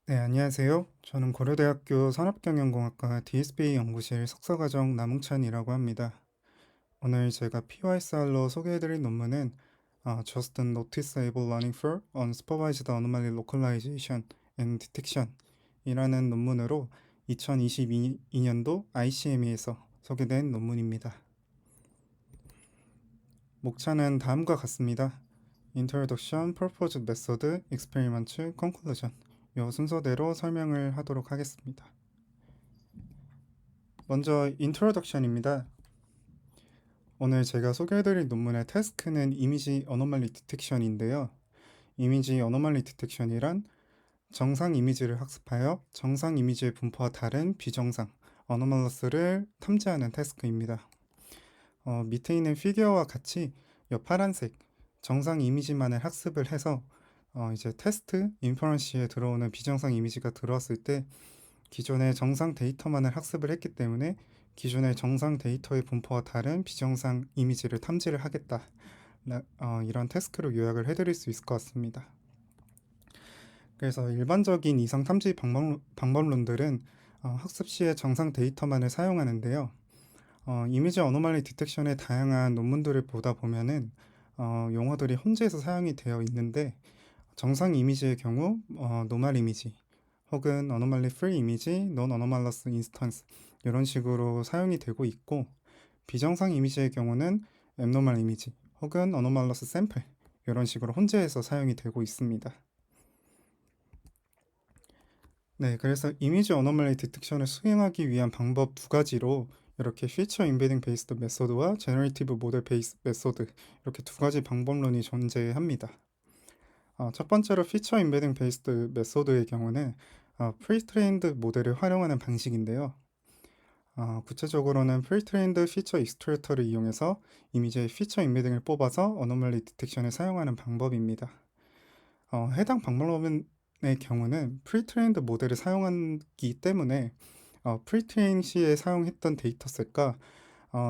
네, 안녕하세요. 저는 고려대학교 산업경영공학과 DSP 연구실 석사과정 남웅찬이라고 합니다. 오늘 제가 PYSR로 소개해드릴 논문은 Just Noticeable Learning for Unsupervised Anomaly Localization and Detection 이라는 논문으로 2022년도 ICME에서 소개된 논문입니다. 목차는 다음과 같습니다. Introduction, Proposed Method, Experiment, Conclusion 이 순서대로 설명을 하도록 하겠습니다. 먼저 인트로덕션입니다. 오늘 제가 소개해드릴 논문의 태스크는 이미지 어노멀리 디텍션인데요. 이미지 어노멀리 디텍션이란 정상 이미지를 학습하여 정상 이미지의 분포와 다른 비정상 어노멀러스를 탐지하는 태스크입니다. 밑에 있는 피규어와 같이 이 파란색 정상 이미지만을 학습을 해서 이제 테스트 인퍼런시에 들어오는 비정상 이미지가 들어왔을 때 기존의 정상 데이터만을 학습을 했기 때문에 기존의 정상 데이터의 분포와 다른 비정상 이미지를 탐지를 하겠다. 이런 태스크로 요약을 해드릴 수 있을 것 같습니다. 그래서 일반적인 이상 탐지 방법론들은 학습 시에 정상 데이터만을 사용하는데요. 이미지 어노말리 디텍션의 다양한 논문들을 보다 보면은 용어들이 혼재해서 사용이 되어 있는데 정상 이미지의 경우 노멀 이미지 혹은 anomaly free 이미지, non anomalous instance 이런 식으로 사용이 되고 있고 비정상 이미지의 경우는 abnormal 이미지 혹은 anomalous sample 이런 식으로 혼재해서 사용이 되고 있습니다. 네, 그래서 이미지 어노멀리 디텍션을 수행하기 위한 방법 두 가지로 이렇게 피처 인베딩 베이스드 메소드와 제너레이티브 모델 베이스 메소드 이렇게 두 가지 방법론이 존재합니다. 첫 번째로 피처 인베딩 베이스드 메소드의 경우는 프리트레인드 모델을 활용하는 방식인데요. 구체적으로는 프리트레인드 피처 익스트랙터를 이용해서 이미지의 피처 인베딩을 뽑아서 어노멀리 디텍션에 사용하는 방법입니다. 해당 방법론의 경우는 프리트레인드 모델을 사용하기 때문에 프리트레인 시에 사용했던 데이터셋과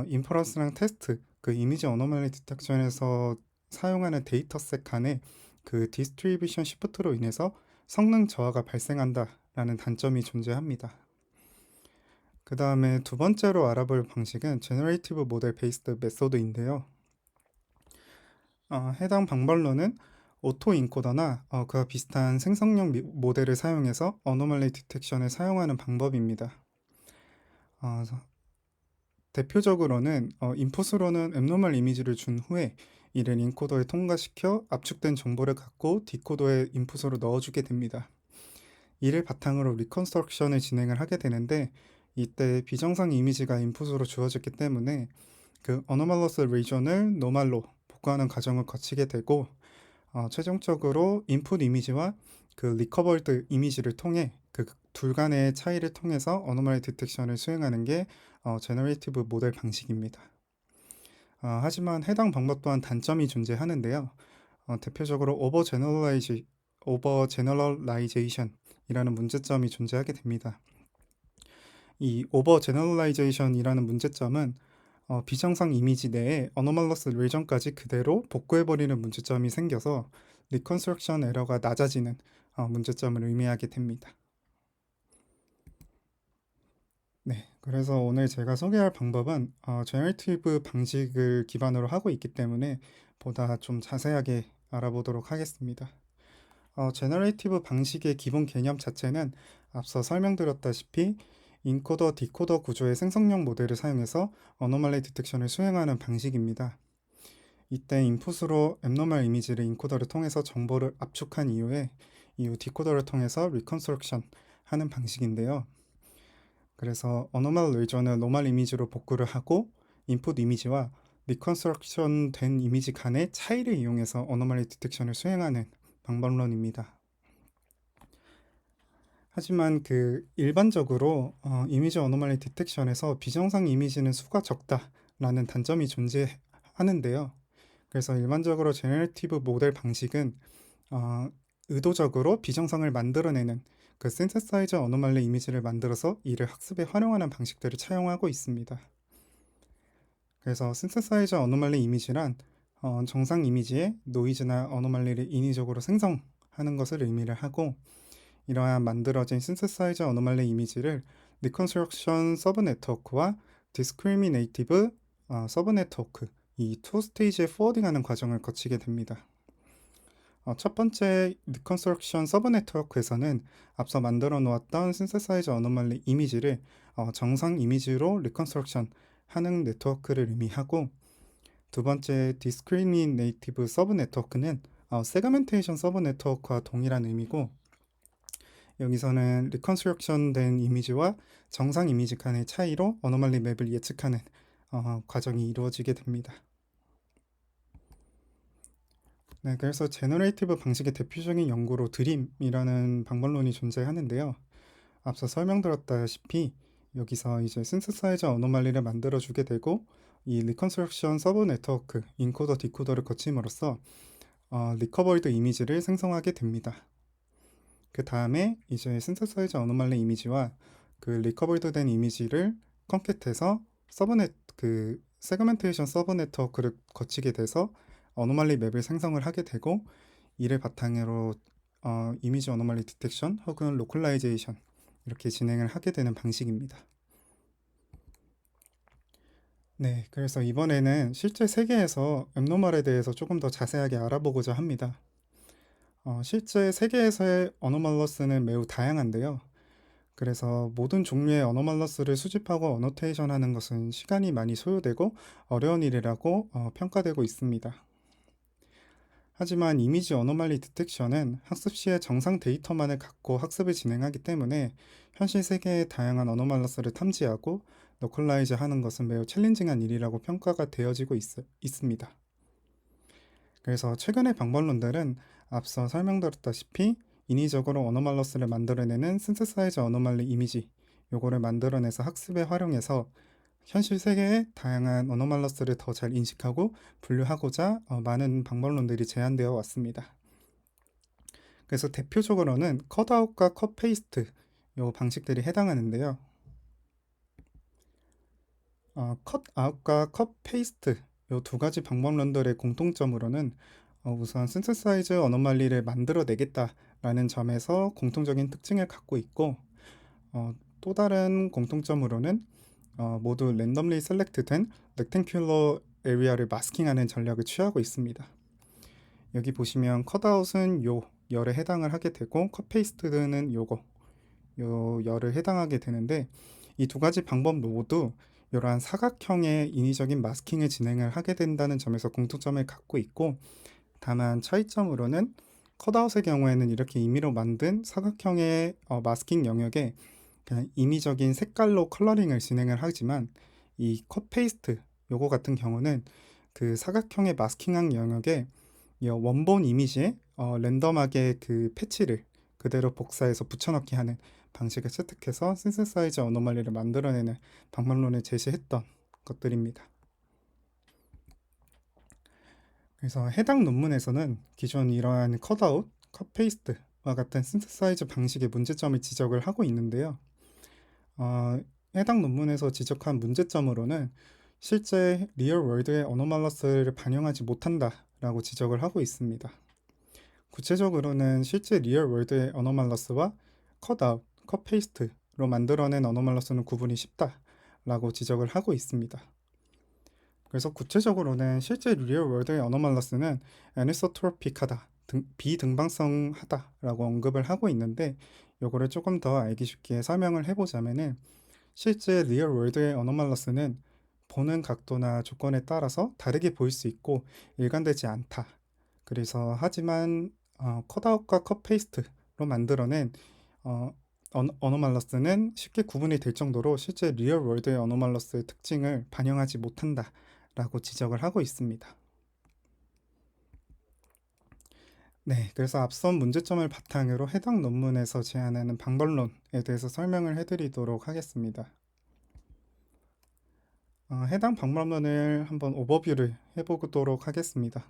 인퍼런스랑 테스트 그 이미지 어노멀리 디텍션에서 사용하는 데이터셋 간의 그 디스트리뷰션 시프트로 인해서 성능 저하가 발생한다라는 단점이 존재합니다. 그 다음에 두 번째로 알아볼 방식은 제너레이티브 모델 베이스드 메소드인데요. 해당 방법론은 오토 인코더나 그와 비슷한 생성형 모델을 사용해서 어노멀리 디텍션을 사용하는 방법입니다. 대표적으로는 인풋으로는 앱노멀 이미지를 준 후에 이를 인코더에 통과시켜 압축된 정보를 갖고 디코더에 인풋으로 넣어주게 됩니다. 이를 바탕으로 리컨스트럭션을 진행을 하게 되는데 이때 비정상 이미지가 인풋으로 주어졌기 때문에 그 어노멀러스 리전을 노멀로 복구하는 과정을 거치게 되고 최종적으로 인풋 이미지와 그 리커버드 이미지를 통해 그 둘 간의 차이를 통해서 어노멀리 디텍션을 수행하는 게 제너레이티브 모델 방식입니다. 하지만 해당 방법 또한 단점이 존재하는데요. 대표적으로 오버 제너럴라이제이션이라는 문제점이 존재하게 됩니다. 이 오버 제너럴라이제이션이라는 문제점은 비정상 이미지 내에 어노멀러스 리전까지 그대로 복구해버리는 문제점이 생겨서 리컨스트럭션 에러가 낮아지는 문제점을 의미하게 됩니다. 네, 그래서 오늘 제가 소개할 방법은 제너레이티브 방식을 기반으로 하고 있기 때문에 보다 좀 자세하게 알아보도록 하겠습니다. 제너레이티브 방식의 기본 개념 자체는 앞서 설명드렸다시피 인코더 디코더 구조의 생성형 모델을 사용해서 어노멀리 디텍션을 수행하는 방식입니다. 이때 인풋으로 앱노멀 이미지를 인코더를 통해서 정보를 압축한 이후 디코더를 통해서 리컨스트럭션 하는 방식인데요. 그래서 어노멀 리전을 노멀 이미지로 복구를 하고 인풋 이미지와 리컨스트럭션 된 이미지 간의 차이를 이용해서 어노멀리 디텍션을 수행하는 방법론입니다. 하지만 그 일반적으로 이미지 어노멀리 디텍션에서 비정상 이미지는 수가 적다라는 단점이 존재하는데요. 그래서 일반적으로 제너레이티브 모델 방식은 의도적으로 비정상을 만들어내는 그 신세사이저 어노멀리 이미지를 만들어서 이를 학습에 활용하는 방식들을 차용하고 있습니다. 그래서 신세사이저 어노멀리 이미지란 정상 이미지에 노이즈나 어노멀리를 인위적으로 생성하는 것을 의미를 하고 이러한 만들어진 synthesizer anomaly 이미지를 reconstruction 서브네트워크와 discriminative 서브네트워크 이 투 스테이지에 포워딩하는 과정을 거치게 됩니다. 첫 번째 리컨스트럭션 서브 네트워크에서는 앞서 만들어 놓았던 신세사이저 어노멀리 이미지를 정상 이미지로 리컨스트럭션 하는 네트워크를 의미하고, 두 번째 디스크리미네이티브 서브 네트워크는 세그멘테이션 서브 네트워크와 동일한 의미고, 여기서는 리컨스트럭션 된 이미지와 정상 이미지 간의 차이로 어노멀리 맵을 예측하는 과정이 이루어지게 됩니다. 네, 그래서 제너레이티브 방식의 대표적인 연구로 드림이라는 방법론이 존재하는데요. 앞서 설명드렸다시피 여기서 이제 신세사이저 어노말리를 만들어 주게 되고, 이 리컨스트럭션 서브 네트워크 인코더 디코더를 거침으로써 리커버리드 이미지를 생성하게 됩니다. 그 다음에 이제 신세사이저 어노말리 이미지와 그 리커버리드 된 이미지를 컨캣해서 그 세그멘테이션 서브 네트워크를 거치게 돼서 어노말리 맵을 생성을 하게 되고, 이를 바탕으로 이미지 어노말리 디텍션 혹은 로컬라이제이션 이렇게 진행을 하게 되는 방식입니다. 네, 그래서 이번에는 실제 세계에서 앱노멀에 대해서 조금 더 자세하게 알아보고자 합니다. 실제 세계에서의 어노멀러스는 매우 다양한데요. 그래서 모든 종류의 어노멀러스를 수집하고 어노테이션 하는 것은 시간이 많이 소요되고 어려운 일이라고 평가되고 있습니다. 하지만 이미지 어노말리 디텍션은 학습 시에 정상 데이터만을 갖고 학습을 진행하기 때문에 현실 세계의 다양한 어노말러스를 탐지하고 로컬라이즈 하는 것은 매우 챌린징한 일이라고 평가가 되어지고 있습니다. 그래서 최근의 방법론들은 앞서 설명드렸다시피 인위적으로 어노말러스를 만들어내는 신세사이저 어노말리 이미지 요거를 만들어내서 학습에 활용해서 현실 세계의 다양한 어노말러스를 더 잘 인식하고 분류하고자 많은 방법론들이 제안되어 왔습니다. 그래서 대표적으로는 컷아웃과 컷페이스트 요 방식들이 해당하는데요. 컷아웃과 컷페이스트 요 두 가지 방법론들의 공통점으로는 우선 신세사이즈 어노말리를 만들어내겠다라는 점에서 공통적인 특징을 갖고 있고, 또 다른 공통점으로는 모두 랜덤리 셀렉트된 렉탱큘러 에리아를 마스킹하는 전략을 취하고 있습니다. 여기 보시면 컷아웃은 요 열에 해당을 하게 되고 컷페이스트는 요거 요 열을 해당하게 되는데, 이 두 가지 방법 모두 이러한 사각형의 인위적인 마스킹을 진행을 하게 된다는 점에서 공통점을 갖고 있고, 다만 차이점으로는 컷아웃의 경우에는 이렇게 임의로 만든 사각형의 마스킹 영역에 그냥 임의적인 색깔로 컬러링을 진행을 하지만, 이 컷 페이스트 요거 같은 경우는 그 사각형의 마스킹한 영역에 이 원본 이미지에 랜덤하게 그 패치를 그대로 복사해서 붙여넣기 하는 방식을 채택해서 신세사이저 어노멀리를 만들어내는 방법론을 제시했던 것들입니다. 그래서 해당 논문에서는 기존 이러한 컷아웃, 컷페이스트와 같은 신세사이저 방식의 문제점을 지적을 하고 있는데요. 해당 논문에서 지적한 문제점으로는 실제 리얼 월드의 어노멀러스를 반영하지 못한다라고 지적을 하고 있습니다. 구체적으로는 실제 리얼 월드의 어노멀러스와 컷아웃, 컷페이스트로 만들어낸 어노멀러스는 구분이 쉽다라고 지적을 하고 있습니다. 그래서 구체적으로는 실제 리얼 월드의 어노멀러스는 애니소트로픽하다, 비등방성하다라고 언급을 하고 있는데, 요거를 조금 더 알기 쉽게 설명을 해보자면은, 실제 리얼 월드의 어노멀러스는 보는 각도나 조건에 따라서 다르게 보일 수 있고 일관되지 않다. 그래서 하지만 컷아웃과 컷페이스트로 만들어낸 어노멀러스는 쉽게 구분이 될 정도로 실제 리얼 월드의 어노멀러스의 특징을 반영하지 못한다라고 지적을 하고 있습니다. 네, 그래서 앞선 문제점을 바탕으로 해당 논문에서 제안하는 방법론에 대해서 설명을 해드리도록 하겠습니다. 해당 방법론을 한번 오버뷰를 해보도록 하겠습니다.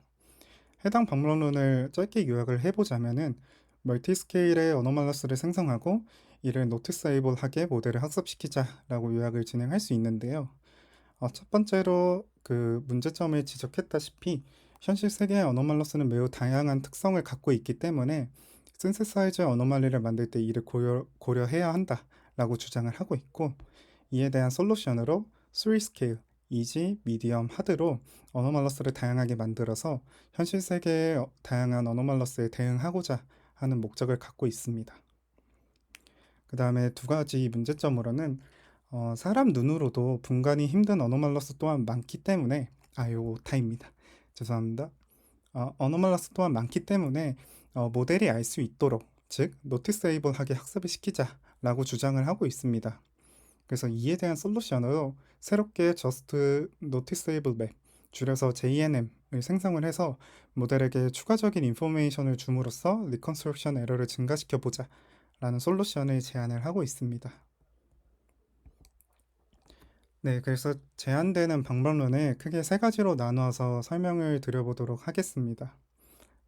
해당 방법론을 짧게 요약을 해보자면은 멀티스케일의 어노멀러스를 생성하고 이를 노티세이블하게 모델을 학습시키자라고 요약을 진행할 수 있는데요. 첫 번째로 그 문제점을 지적했다시피 현실 세계의 어노멀러스는 매우 다양한 특성을 갖고 있기 때문에 synthesize 어노말리를 만들 때 이를 고려해야 한다라고 주장을 하고 있고, 이에 대한 솔루션으로 3 스케일, 이지, 미디엄, 하드로 어노멀러스를 다양하게 만들어서 현실 세계의 다양한 어노멀러스에 대응하고자 하는 목적을 갖고 있습니다. 그 다음에 두 가지 문제점으로는 사람 눈으로도 분간이 힘든 어노멀러스 또한 많기 때문에 오타입니다. 죄송합니다. 어노멀러스 또한 많기 때문에 모델이 알 수 있도록, 즉 노티스에이블하게 학습을 시키자라고 주장을 하고 있습니다. 그래서 이에 대한 솔루션으로 새롭게 Just Noticeable Map, 줄여서 JNM을 생성을 해서 모델에게 추가적인 인포메이션을 줌으로써 리컨스트럭션 에러를 증가시켜 보자 라는 솔루션을 제안을 하고 있습니다. 네, 그래서 제안되는 방법론을 크게 세 가지로 나누어서 설명을 드려보도록 하겠습니다.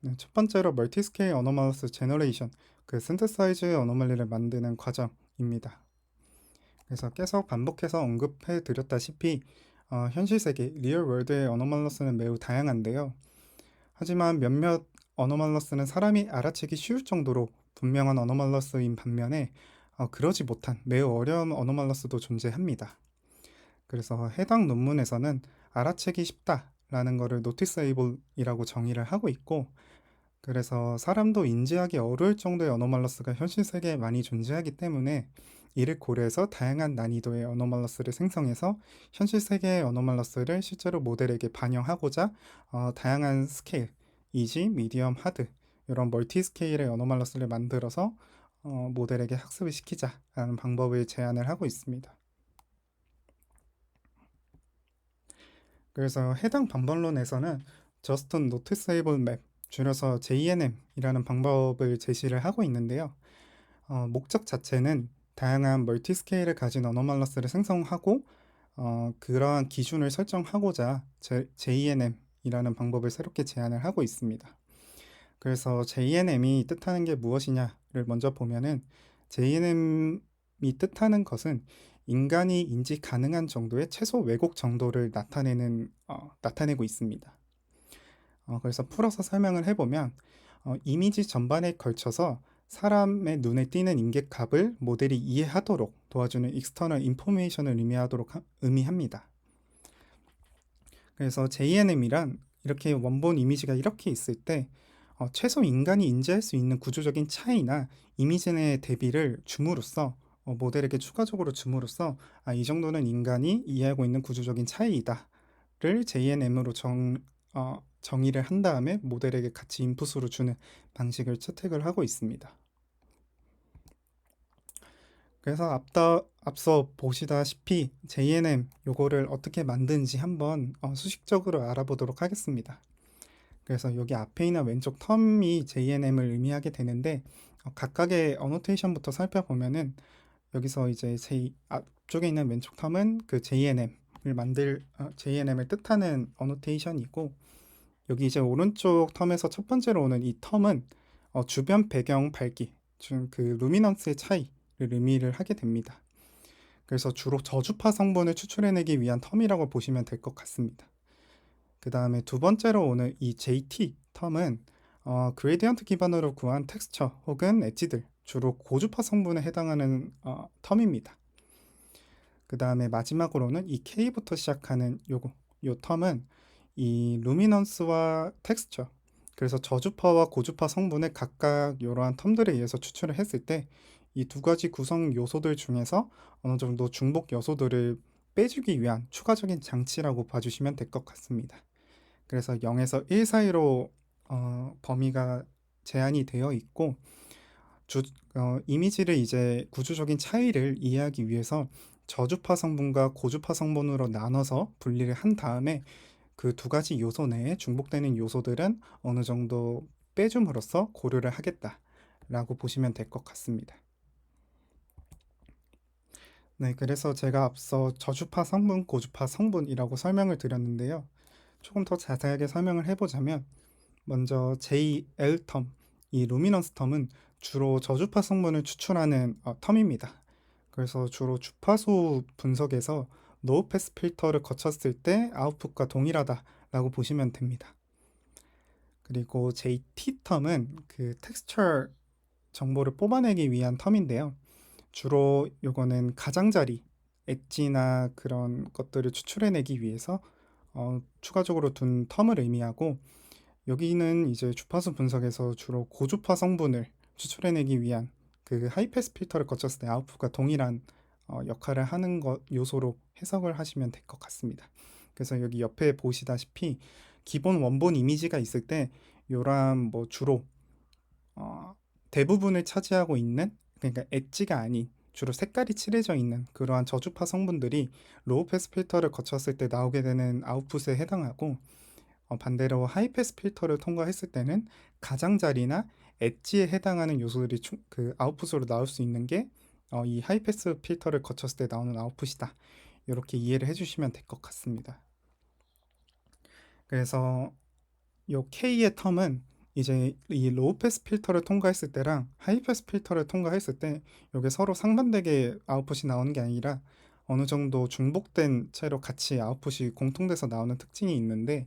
네, 첫 번째로 멀티스케일 어노멀러스 제너레이션, 그 synthesize 어노멀리를 만드는 과정입니다. 그래서 계속 반복해서 언급해 드렸다시피 현실 세계, 리얼 월드의 어노멀러스는 매우 다양한데요. 하지만 몇몇 어노멀러스는 사람이 알아채기 쉬울 정도로 분명한 어노멀러스인 반면에 그러지 못한 매우 어려운 어노멀러스도 존재합니다. 그래서 해당 논문에서는 알아채기 쉽다라는 것을 noticeable이라고 정의를 하고 있고, 그래서 사람도 인지하기 어려울 정도의 어노멀러스가 현실 세계에 많이 존재하기 때문에 이를 고려해서 다양한 난이도의 어노멀러스를 생성해서 현실 세계의 어노멀러스를 실제로 모델에게 반영하고자 다양한 스케일, 이지, 미디엄, 하드 이런 멀티 스케일의 어노멀러스를 만들어서 모델에게 학습을 시키자라는 방법을 제안을 하고 있습니다. 그래서 해당 방법론에서는 Just Noticeable Map, 줄여서 JNM이라는 방법을 제시를 하고 있는데요. 목적 자체는 다양한 멀티 스케일을 가진 어노멀러스를 생성하고 그러한 기준을 설정하고자 JNM이라는 방법을 새롭게 제안을 하고 있습니다. 그래서 JNM이 뜻하는 게 무엇이냐를 먼저 보면은 JNM이 뜻하는 것은 인간이 인지 가능한 정도의 최소 왜곡 정도를 나타내고 있습니다. 그래서 풀어서 설명을 해보면 이미지 전반에 걸쳐서 사람의 눈에 띄는 인계값을 모델이 이해하도록 도와주는 익스터널 인포메이션을 의미합니다. 그래서 JNM이란 이렇게 원본 이미지가 이렇게 있을 때 최소 인간이 인지할 수 있는 구조적인 차이나 이미지 내 대비를 줌으로써 모델에게 추가적으로 줌으로써 이 정도는 인간이 이해하고 있는 구조적인 차이이다를 JNM으로 정의를 한 다음에 모델에게 같이 인풋으로 주는 방식을 채택을 하고 있습니다. 그래서 앞서 보시다시피 JNM 요거를 어떻게 만드는지 한번 수식적으로 알아보도록 하겠습니다. 그래서 여기 앞에 있는 왼쪽 텀이 JNM을 의미하게 되는데 각각의 어노테이션부터 살펴보면은 여기서 이제 앞쪽에 있는 왼쪽 텀은 그 JNM을 뜻하는 어노테이션이고, 여기 이제 오른쪽 텀에서 첫 번째로 오는 이 텀은 주변 배경 밝기, 그 루미넌스의 차이를 의미를 하게 됩니다. 그래서 주로 저주파 성분을 추출해내기 위한 텀이라고 보시면 될 것 같습니다. 그 다음에 두 번째로 오는 이 JT 텀은 그레디언트 기반으로 구한 텍스처 혹은 엣지들, 주로 고주파 성분에 해당하는 텀입니다. 그 다음에 마지막으로는 이 K부터 시작하는 요 텀은 이 루미넌스와 텍스처, 그래서 저주파와 고주파 성분의 각각 이러한 텀들에 의해서 추출을 했을 때 이 두 가지 구성 요소들 중에서 어느 정도 중복 요소들을 빼주기 위한 추가적인 장치라고 봐주시면 될 것 같습니다. 그래서 0에서 1 사이로 범위가 제한이 되어 있고, 이미지를 이제 구조적인 차이를 이해하기 위해서 저주파 성분과 고주파 성분으로 나눠서 분리를 한 다음에 그 두 가지 요소 내에 중복되는 요소들은 어느 정도 빼줌으로써 고려를 하겠다라고 보시면 될 것 같습니다. 네, 그래서 제가 앞서 저주파 성분, 고주파 성분이라고 설명을 드렸는데요. 조금 더 자세하게 설명을 해보자면, 먼저 JL 텀, 이 루미넌스 텀은 주로 저주파 성분을 추출하는 텀입니다. 그래서 주로 주파수 분석에서 노우 패스 필터를 거쳤을 때 아웃풋과 동일하다라고 보시면 됩니다. 그리고 JT 텀은 그 텍스처 정보를 뽑아내기 위한 텀인데요. 주로 요거는 가장자리, 엣지나 그런 것들을 추출해내기 위해서 추가적으로 둔 텀을 의미하고, 여기는 이제 주파수 분석에서 주로 고주파 성분을 추출해내기 위한 그 하이패스 필터를 거쳤을 때 아웃풋과 동일한 역할을 하는 것 요소로 해석을 하시면 될 것 같습니다. 그래서 여기 옆에 보시다시피 기본 원본 이미지가 있을 때 요런 뭐 주로 어, 대부분을 차지하고 있는, 그러니까 엣지가 아닌 주로 색깔이 칠해져 있는 그러한 저주파 성분들이 로우 패스 필터를 거쳤을 때 나오게 되는 아웃풋에 해당하고, 반대로 하이패스 필터를 통과했을 때는 가장자리나 엣지에 해당하는 요소들이 그 아웃풋으로 나올 수 있는 게 이 하이패스 필터를 거쳤을 때 나오는 아웃풋이다. 이렇게 이해를 해주시면 될 것 같습니다. 그래서 요 K의 텀은 이제 이 로우 패스 필터를 통과했을 때랑 하이 패스 필터를 통과했을 때 이게 서로 상반되게 아웃풋이 나오는 게 아니라 어느 정도 중복된 채로 같이 아웃풋이 공통돼서 나오는 특징이 있는데,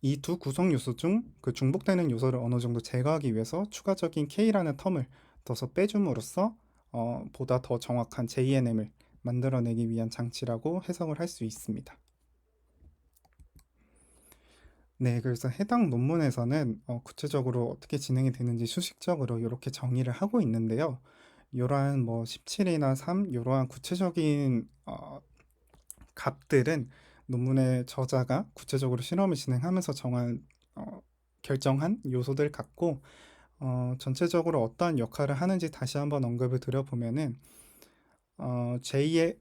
이 두 구성 요소 중 그 중복되는 요소를 어느 정도 제거하기 위해서 추가적인 K라는 텀을 더서 빼줌으로써 보다 더 정확한 JNM을 만들어내기 위한 장치라고 해석을 할 수 있습니다. 네, 그래서 해당 논문에서는 구체적으로 어떻게 진행이 되는지 수식적으로 이렇게 정의를 하고 있는데요. 이러한 뭐 17이나 3 이러한 구체적인 값들은 논문의 저자가 구체적으로 실험을 진행하면서 어, 결정한 요소들 같고, 전체적으로 어떠한 역할을 하는지 다시 한번 언급을 드려보면은 JL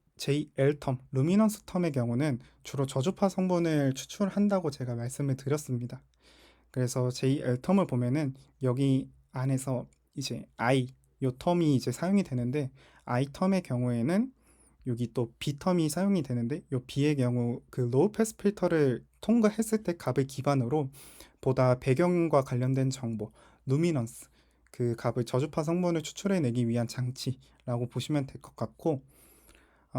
텀, 루미넌스 텀의 경우는 주로 저주파 성분을 추출한다고 제가 말씀을 드렸습니다. 그래서 JL 텀을 보면은 여기 안에서 이제 I 요 텀이 이제 사용이 되는데, I 텀의 경우에는 여기 또 B 텀이 사용이 되는데, 요 B의 경우 그 로우 패스 필터를 통과했을 때 값을 기반으로 보다 배경과 관련된 정보, 루미넌스 그 값을 저주파 성분을 추출해내기 위한 장치라고 보시면 될 것 같고,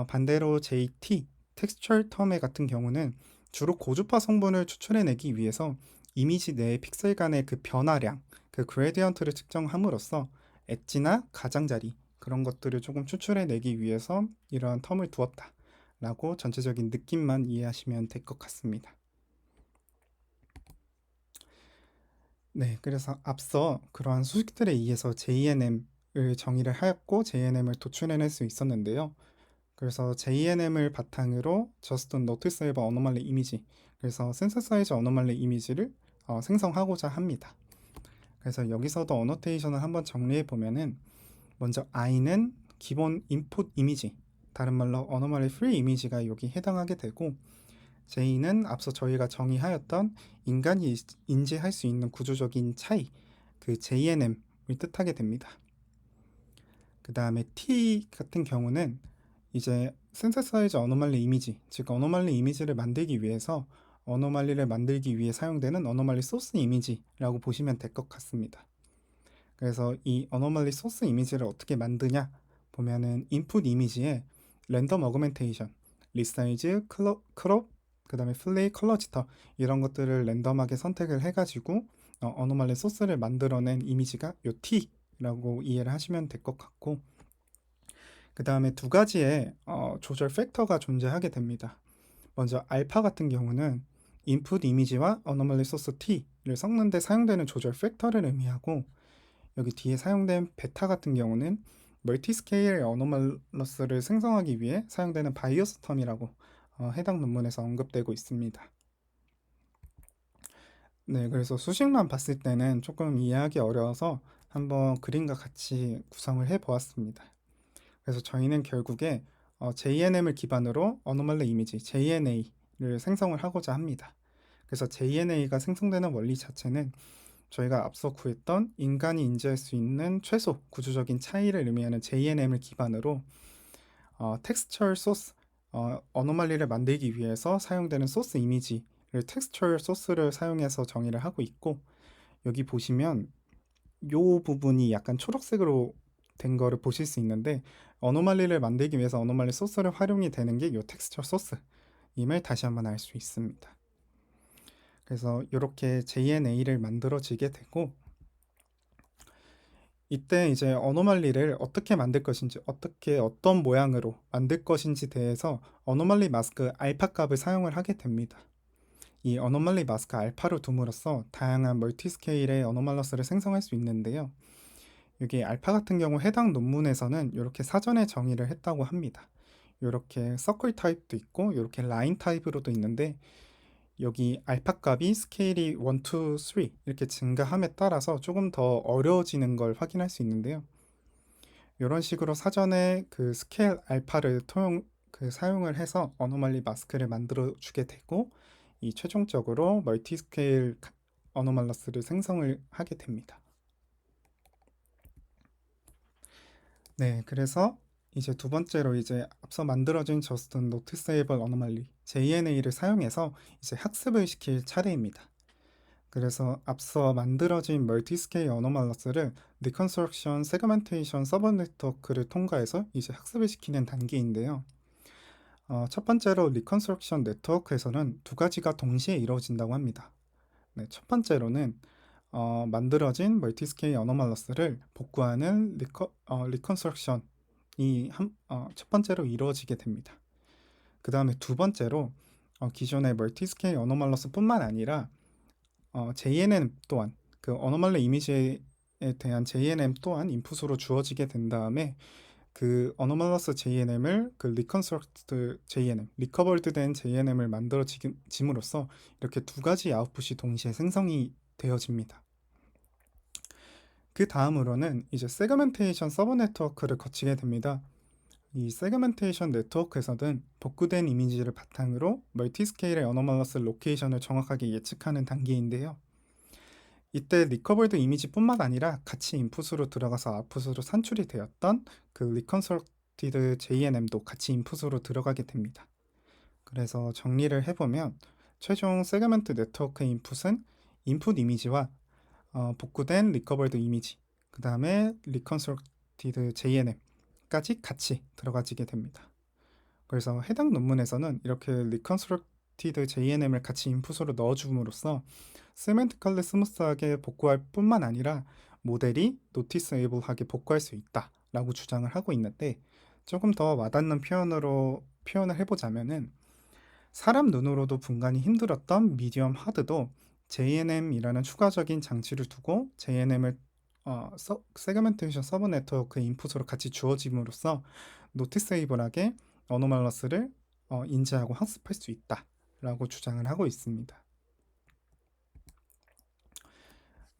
반대로 JT 텍스처 텀의 같은 경우는 주로 고주파 성분을 추출해내기 위해서 이미지 내의 픽셀 간의 그 변화량, 그 그레디언트를 측정함으로써 엣지나 가장자리 그런 것들을 조금 추출해내기 위해서 이러한 텀을 두었다 라고 전체적인 느낌만 이해하시면 될 것 같습니다. 네, 그래서 앞서 그러한 수식들에 의해서 JNM을 정의를 하였고 JNM을 도출해낼 수 있었는데요. 그래서 JNM을 바탕으로 Just Noticeable Anomaly 이미지, 그래서 Synthesize Anomaly 이미지를 생성하고자 합니다. 그래서 여기서도 어노테이션을 한번 정리해 보면은, 먼저 I는 기본 인풋 이미지, 다른 말로 Anomaly Free 이미지가 여기 해당하게 되고, J는 앞서 저희가 정의하였던 인간이 인지할 수 있는 구조적인 차이, 그 JNM을 뜻하게 됩니다. 그 다음에 T 같은 경우는 이제 synthesize anomaly 이미지, 즉 어노말리 이미지를 만들기 위해서 어노말리를 만들기 위해 사용되는 어노말리 소스 이미지라고 보시면 될 것 같습니다. 그래서 이 어노말리 소스 이미지를 어떻게 만드냐 보면은 인풋 이미지에 랜덤 어그멘테이션, 리사이즈, 크롭, 그 다음에 플레이, 컬러 지터 이런 것들을 랜덤하게 선택을 해가지고 어노말리 소스를 만들어낸 이미지가 요 T라고 이해를 하시면 될 것 같고, 그 다음에 두 가지의 조절 팩터가 존재하게 됩니다. 먼저 알파 같은 경우는 인풋 이미지와 어노멀리 소스 T를 섞는 데 사용되는 조절 팩터를 의미하고, 여기 뒤에 사용된 베타 같은 경우는 멀티스케일 어노멀러스를 생성하기 위해 사용되는 바이오스 텀이라고 해당 논문에서 언급되고 있습니다. 네, 그래서 수식만 봤을 때는 조금 이해하기 어려워서 한번 그림과 같이 구성을 해 보았습니다. 그래서 저희는 결국에 JNM을 기반으로 어노멀리 이미지 JNA를 생성을 하고자 합니다. 그래서 JNA가 생성되는 원리 자체는 저희가 앞서 구했던 인간이 인지할 수 있는 최소 구조적인 차이를 의미하는 JNM을 기반으로 텍스처 소스, 어노말리를 만들기 위해서 사용되는 소스 이미지를 텍스처 소스를 사용해서 정의를 하고 있고, 여기 보시면 요 부분이 약간 초록색으로 된 거를 보실 수 있는데, 어노말리를 만들기 위해서 어노말리 소스를 활용이 되는 게 요 텍스처 소스임을 다시 한번 알 수 있습니다. 그래서 이렇게 JNA를 만들어지게 되고, 이때 이제 어노말리를 어떻게 만들 것인지, 어떤 모양으로 만들 것인지 대해서 어노말리 마스크 알파 값을 사용을 하게 됩니다. 이 어노말리 마스크 알파를 둠으로써 다양한 멀티스케일의 어노말러스를 생성할 수 있는데요. 여기 알파 같은 경우 해당 논문에서는 이렇게 사전에 정의를 했다고 합니다. 이렇게 서클 타입도 있고 이렇게 라인 타입으로도 있는데, 여기 알파 값이 스케일이 1, 2, 3 이렇게 증가함에 따라서 조금 더 어려워지는 걸 확인할 수 있는데요. 이런 식으로 사전에 그 스케일 알파를 사용을 해서 어노말리 마스크를 만들어 주게 되고, 이 최종적으로 멀티 스케일 어노말러스를 생성을 하게 됩니다. 네, 그래서 이제 두 번째로 이제 앞서 만들어진 저스트 노티세이블 어노말리 JNA를 사용해서 이제 학습을 시킬 차례입니다. 그래서 앞서 만들어진 멀티스케일 어노말러스를 리컨스트럭션 세그멘테이션 서브 네트워크를 통과해서 이제 학습을 시키는 단계인데요. 첫 번째로 리컨스트럭션 네트워크에서는 두 가지가 동시에 이루어진다고 합니다. 네, 첫 번째로는 만들어진 멀티스케일 어노말러스를 복구하는 리컨스트럭션이 첫 번째로 이루어지게 됩니다. 그 다음에 두 번째로 기존의 멀티스케일 어노말러스 뿐만 아니라 JNN 또한, 그 어노멀리 이미지에 대한 JNN 또한 인풋으로 주어지게 된 다음에 그 어노멀러스 JNM을 그 리컨스트럭트 JNM, 리커버드 된 JNM을 만들어짐으로써 이렇게 두 가지 아웃풋이 동시에 생성이 되어집니다. 그 다음으로는 이제 세그멘테이션 서브 네트워크를 거치게 됩니다. 이 세그멘테이션 네트워크에서는 복구된 이미지를 바탕으로 멀티스케일의 어노멀러스 로케이션을 정확하게 예측하는 단계인데요. 이때 리커버드 이미지뿐만 아니라 같이 인풋으로 들어가서 아웃풋으로 산출이 되었던 그 리컨스트럭티드 JNM도 같이 인풋으로 들어가게 됩니다. 그래서 정리를 해보면 최종 세그먼트 네트워크의 인풋은 인풋 이미지와 복구된 리커버드 이미지, 그 다음에 리컨스트럭티드 JNM까지 같이 들어가지게 됩니다. 그래서 해당 논문에서는 이렇게 리컨스트럭티드 JNM을 같이 인풋으로 넣어줌으로써 세멘티컬리 스무스하게 복구할 뿐만 아니라 모델이 노티스에이블하게 복구할 수 있다 라고 주장을 하고 있는데, 조금 더 와닿는 표현을 해보자면은 사람 눈으로도 분간이 힘들었던 미디엄 하드도 JNM이라는 추가적인 장치를 두고 JNM을 세그멘테이션 서브 네트워크 인풋으로 같이 주어짐으로써 노티스에이블하게 어노멀러스를 인지하고 학습할 수 있다 라고 주장을 하고 있습니다.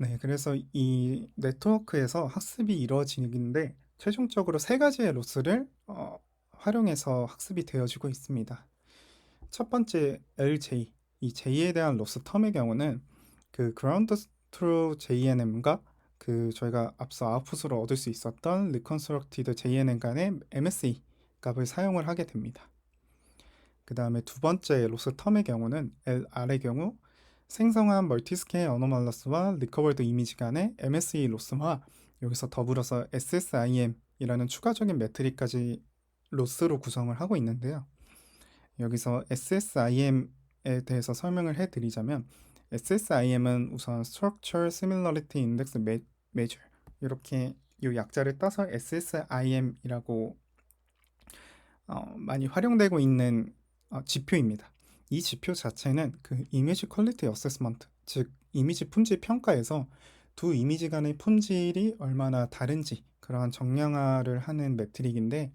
네, 그래서 이 네트워크에서 학습이 이루어지는데 최종적으로 세 가지의 로스를 활용해서 학습이 되어지고 있습니다. 첫 번째 LJ, 이 J에 대한 로스 텀의 경우는 그 ground true JNM과 그 저희가 앞서 아웃풋으로 얻을 수 있었던 reconstructed JNM 간의 MSE 값을 사용을 하게 됩니다. 그 다음에 두 번째 로스 텀의 경우는 LR의 경우 생성한 멀티스케일 어노멀러스와 리커버드 이미지 간의 MSE 로스와 여기서 더불어서 SSIM이라는 추가적인 매트릭까지 로스로 구성을 하고 있는데요. 여기서 SSIM에 대해서 설명을 해드리자면, SSIM은 우선 Structure Similarity Index Measure, 이렇게 이 약자를 따서 SSIM이라고 많이 활용되고 있는 지표입니다. 이 지표 자체는 그 이미지 퀄리티 어세스먼트, 즉 이미지 품질 평가에서 두 이미지 간의 품질이 얼마나 다른지 그러한 정량화를 하는 매트릭인데,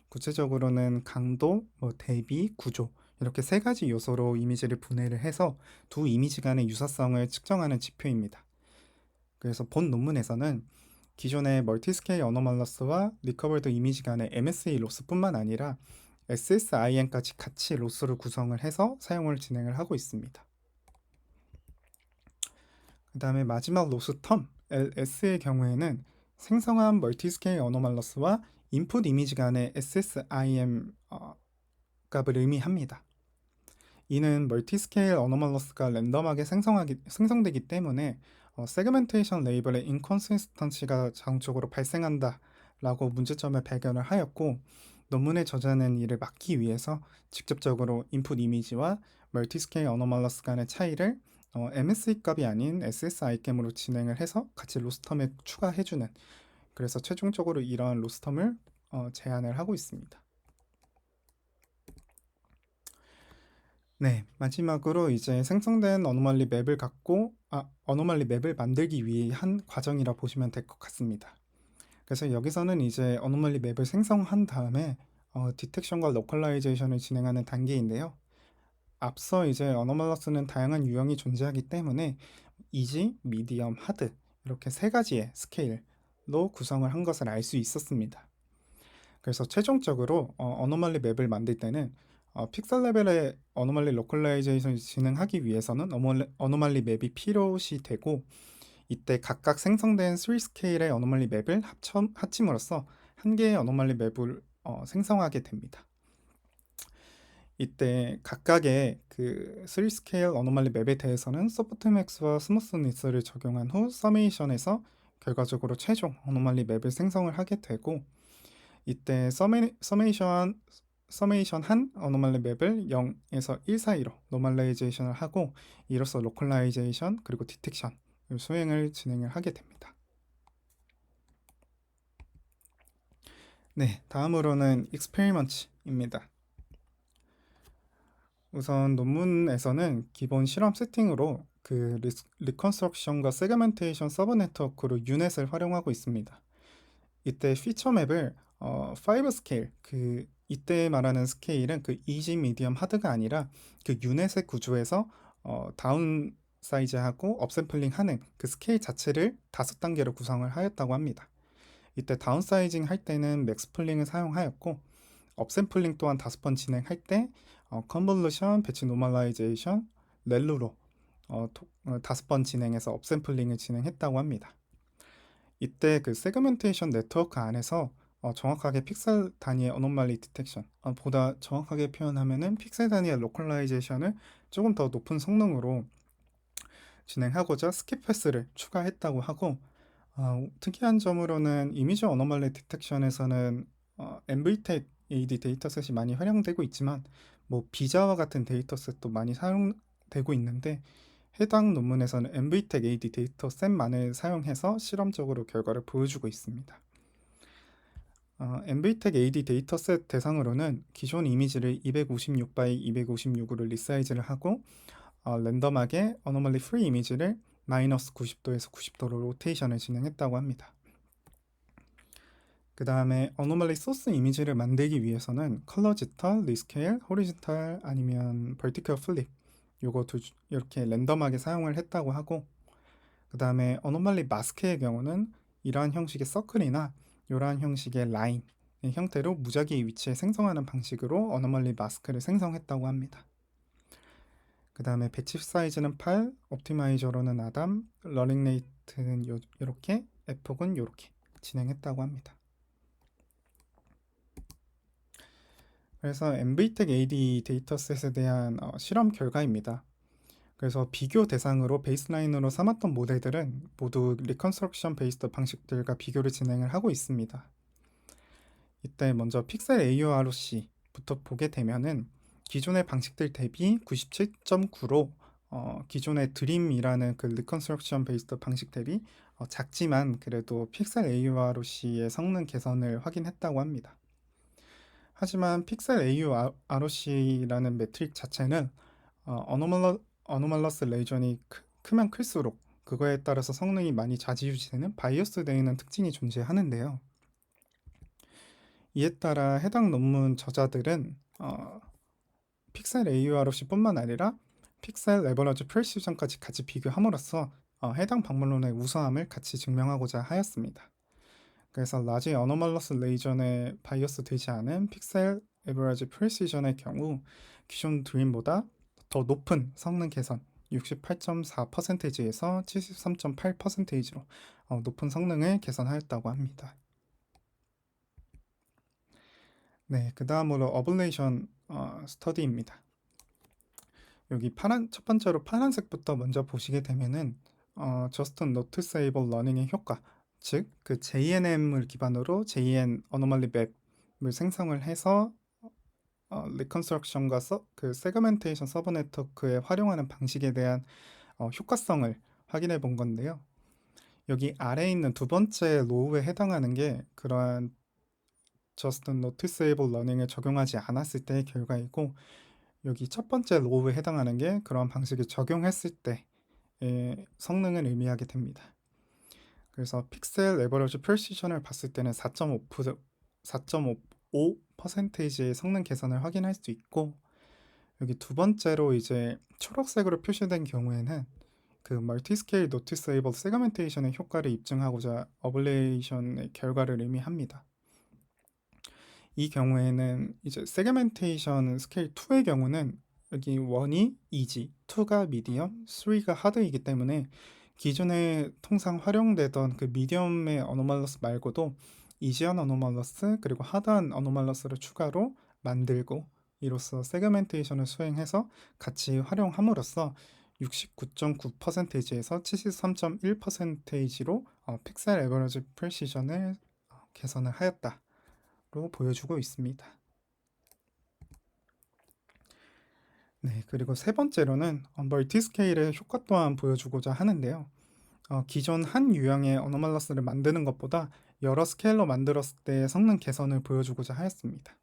구체적으로는 강도, 대비, 구조 이렇게 세 가지 요소로 이미지를 분해를 해서 두 이미지 간의 유사성을 측정하는 지표입니다. 그래서 본 논문에서는 기존의 멀티스케일 어노멀러스와 리커버드 이미지 간의 MSE 로스뿐만 아니라 SSIM까지 같이 로스를 구성을 해서 사용을 진행을 하고 있습니다. 그 다음에 마지막 로스 텀 LS의 경우에는 생성한 멀티스케일 어노멀러스와 인풋 이미지 간의 SSIM 값을 의미합니다. 이는 멀티스케일 어노멀러스가 랜덤하게 생성되기 때문에 세그멘테이션 레이블의 인컨시스턴시가 자동적으로 발생한다 라고 문제점을 발견을 하였고, 논문의 저자는 이를 막기 위해서 직접적으로 인풋 이미지와 멀티스케일 어노멀러스 간의 차이를 MSE 값이 아닌 SSI 값으로 진행을 해서 같이 로스텀에 추가해주는 그래서 최종적으로 이러한 로스텀을 제안을 하고 있습니다. 네, 마지막으로 이제 생성된 어노멀리 맵을 어노멀리 맵을 만들기 위한 과정이라 보시면 될 것 같습니다. 그래서 여기서는 이제 어노멀리 맵을 생성한 다음에 디텍션과 로컬라이제이션을 진행하는 단계인데요. 앞서 이제 어노멀러스는 다양한 유형이 존재하기 때문에 이지, 미디엄, 하드 이렇게 세 가지의 스케일로 구성을 한 것을 알 수 있었습니다. 그래서 최종적으로 어노멀리 맵을 만들 때는 픽셀 레벨의 어노멀리 로컬라이제이션을 진행하기 위해서는 어노멀리 맵이 필요시 되고, 이때 각각 생성된 3스케일의 어노멀리 맵을 합침으로써 한 개의 어노멀리 맵을 생성하게 됩니다. 이때 각각의 그 3스케일 어노멀리 맵에 대해서는 소프트맥스와 스무스니스를 적용한 후 서메이션에서 결과적으로 최종 어노멀리 맵을 생성을 하게 되고, 이때 서메이션 한 어노멀리 맵을 0에서 1 사이로 노멀라이제이션을 하고, 이로써 로컬라이제이션 그리고 디텍션 수행을 진행을 하게 됩니다. 네, 다음으로는 익스페리먼트입니다. 우선 논문에서는 기본 실험 세팅으로 그 리컨스트럭션과 세그멘테이션 서브 네트워크로 유넷을 활용하고 있습니다. 이때 피처 맵을 5 스케일, 그 이때 말하는 스케일은 그 이지, 미디엄, 하드가 아니라 그 유넷의 구조에서 다운 사이즈하고 업샘플링 하는 그 스케일 자체를 5단계로 구성을 하였다고 합니다. 이때 다운 사이징 할 때는 맥스플링을 사용하였고, 업샘플링 또한 5번 진행할 때 컨볼루션, 배치 노멀라이제이션, 렐루로 5번 진행해서 업샘플링을 진행했다고 합니다. 이때 그 세그멘테이션 네트워크 안에서 정확하게 픽셀 단위의 어노멀리 디텍션, 보다 정확하게 표현하면은 픽셀 단위의 로컬라이제이션을 조금 더 높은 성능으로 진행하고자 스킵 패스를 추가했다고 하고, 특이한 점으로는 이미지 어노멀리 디텍션에서는 MVTech AD 데이터셋이 많이 활용되고 있지만, 뭐 비자와 같은 데이터셋도 많이 사용되고 있는데, 해당 논문에서는 MVTech AD 데이터셋만을 사용해서 실험적으로 결과를 보여주고 있습니다. MVTech AD 데이터셋 대상으로는 기존 이미지를 256 x 256으로 리사이즈를 하고, 랜덤하게 어노멀리 프리 이미지를 마이너스 90도에서 90도로 로테이션을 진행했다고 합니다. 그 다음에 어노멀리 소스 이미지를 만들기 위해서는 컬러 지터, 리스케일, 호리지탈 아니면 버티컬 플립 요거 이렇게 랜덤하게 사용을 했다고 하고, 그 다음에 어노멀리 마스크의 경우는 이러한 형식의 서클이나 이러한 형식의 라인의 형태로 무작위 위치에 생성하는 방식으로 어노멀리 마스크를 생성했다고 합니다. 그 다음에 배치 사이즈는 8, 옵티마이저로는 아담, 러닝 레이트는 이렇게, 에폭은 이렇게 진행했다고 합니다. 그래서 MVTech AD 데이터셋에 대한 실험 결과입니다. 그래서 비교 대상으로 베이스라인으로 삼았던 모델들은 모두 리컨스트럭션 베이스드 방식들과 비교를 진행을 하고 있습니다. 이때 먼저 픽셀 AURC부터 보게 되면은 기존의 방식들 대비 97.9로 기존의 드림이라는 그 리컨스트럭션 베이스드 방식 대비 작지만 그래도 픽셀 AURC의 성능 개선을 확인했다고 합니다. 하지만 픽셀 AURC라는 매트릭 자체는 어노멀러스 레이전이 크면 클수록 그거에 따라서 성능이 많이 좌지우지되는 바이어스 되는 특징이 존재하는데요. 이에 따라 해당 논문 저자들은 픽셀 AURC뿐만 아니라 픽셀 레버러지 프레시전까지 같이 비교함으로써 해당 방문론의 우수함을 같이 증명하고자 하였습니다. 그래서 라지 어노멀러스 레이전에 바이어스 되지 않은 픽셀 에버리지 프레시전의 경우 기존 드림보다 더 높은 성능 개선 68.4%에서 73.8%로 높은 성능을 개선하였다고 합니다. 네, 그 다음으로 어블레이션 스터디입니다. 여기 첫 번째로 파란색부터 먼저 보시게 되면은 저스트 노티세이블 러닝의 효과, 즉 그 JNM을 기반으로 JN 어노멀리 맵을 생성을 해서 리컨스트럭션과 그 세그멘테이션 서브 네트워크에 활용하는 방식에 대한 효과성을 확인해 본 건데요. 여기 아래에 있는 두 번째 로우에 해당하는 게 그러한 just noticeable learning을 적용하지 않았을 때의 결과이고, 여기 첫 번째 로우에 해당하는 게 그런 방식을 적용했을 때의 성능을 의미하게 됩니다. 그래서 픽셀 에버러지 프리시전을 봤을 때는 4.5%의 성능 개선을 확인할 수 있고, 여기 두 번째로 이제 초록색으로 표시된 경우에는 그 멀티스케일 노티스에이블 세그멘테이션의 효과를 입증하고자 어블레이션의 결과를 의미합니다. 이 경우에는 이제 세그멘테이션 스케일 2의 경우는 여기 1이 이지, 2가 미디엄, 3가 하드이기 때문에 기존에 통상 활용되던 그 미디엄의 어노멀러스 말고도 이지한 어노멀러스 그리고 하드한 어노멀러스를 추가로 만들고, 이로써 세그멘테이션을 수행해서 같이 활용함으로써 69.9%에서 73.1%로 픽셀 에버리지 프리시전을 개선을 하였다 로 보여주고 있습니다. 네, 그리고 세 번째로는 멀티스케일의 효과 또한 보여주고자 하는데요. 기존 한 유형의 어노멀러스를 만드는 것보다 여러 스케일로 만들었을 때의 성능 개선을 보여주고자 하였습니다.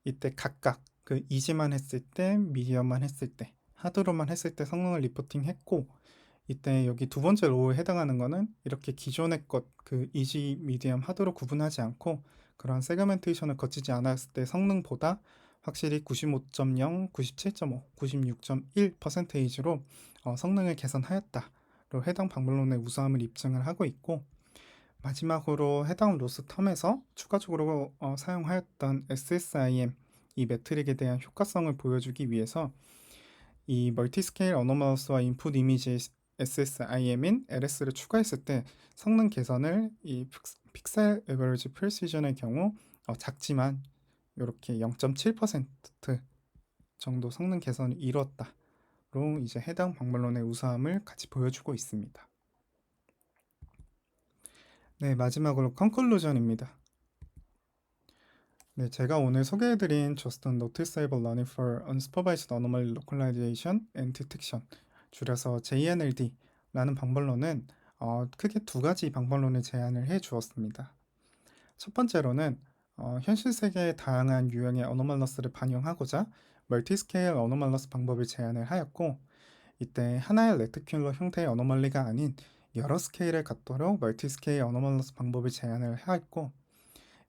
이때 각각 그 이지만 했을 때, 미디엄만 했을 때, 하드로만 했을 때 성능을 리포팅했고, 이때 여기 두 번째 로우에 해당하는 거는 이렇게 기존의 것 그 이지, 미디엄, 하드로 구분하지 않고 그런 세그멘테이션을 거치지 않았을 때 성능보다 확실히 95.0, 97.5, 96.1%로 성능을 개선하였다로 해당 방문론의 우수함을 입증을 하고 있고, 마지막으로 해당 로스 텀에서 추가적으로 사용하였던 SSIM 이 매트릭에 대한 효과성을 보여주기 위해서 이 멀티스케일 어노멀러스와 인풋 이미지 SSIM인 LS를 추가했을 때 성능 개선을 이 픽셀 에버리지 프리시전의 경우 작지만 이렇게 0.7% 정도 성능 개선을 이뤘다로 이제 해당 방문론의 우수함을 같이 보여주고 있습니다. 네, 마지막으로 컨클루전입니다. 네, 제가 오늘 소개해드린 Just Noticeable Learning for Unsupervised Anomaly Localization and Detection, 줄여서 JNLD라는 방법론은 크게 두 가지 방법론을 제안을 해 주었습니다. 첫 번째로는 현실 세계의 다양한 유형의 어노멀러스를 반영하고자 멀티스케일 어노멀러스 방법을 제안을 하였고, 이때 하나의 레티큘러 형태의 어노멀리가 아닌 여러 스케일을 갖도록 멀티스케일 어노멀러스 방법을 제안을 하였고,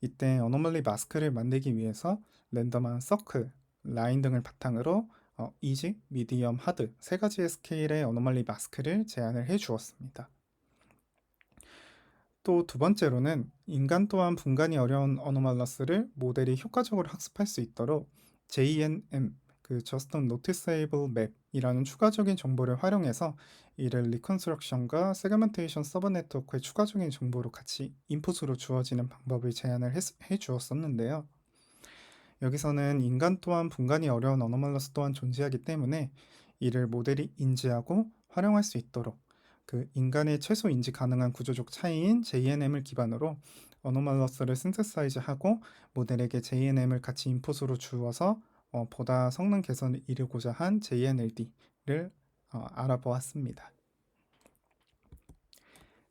이때 어노멀리 마스크를 만들기 위해서 랜덤한 서클, 라인 등을 바탕으로 이지, 미디엄, 하드 세 가지의 스케일의 어노멀리 마스크를 제안을 해 주었습니다. 또 두 번째로는 인간 또한 분간이 어려운 어노멀러스를 모델이 효과적으로 학습할 수 있도록 JNM, 그 Just Noticeable Map이라는 추가적인 정보를 활용해서 이를 리컨스트럭션과 세그멘테이션 서브 네트워크의 추가적인 정보로 같이 인풋으로 주어지는 방법을 제안을 해 주었었는데요. 여기서는 인간 또한 분간이 어려운 어노멀러스 또한 존재하기 때문에 이를 모델이 인지하고 활용할 수 있도록 그 인간의 최소 인지 가능한 구조적 차이인 JNM을 기반으로 어노멀러스를 신세사이즈하고 모델에게 JNM을 같이 인풋으로 주어서 보다 성능 개선을 이루고자 한 JNLD를 알아보았습니다.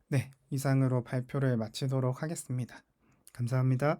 네, 이상으로 발표를 마치도록 하겠습니다. 감사합니다.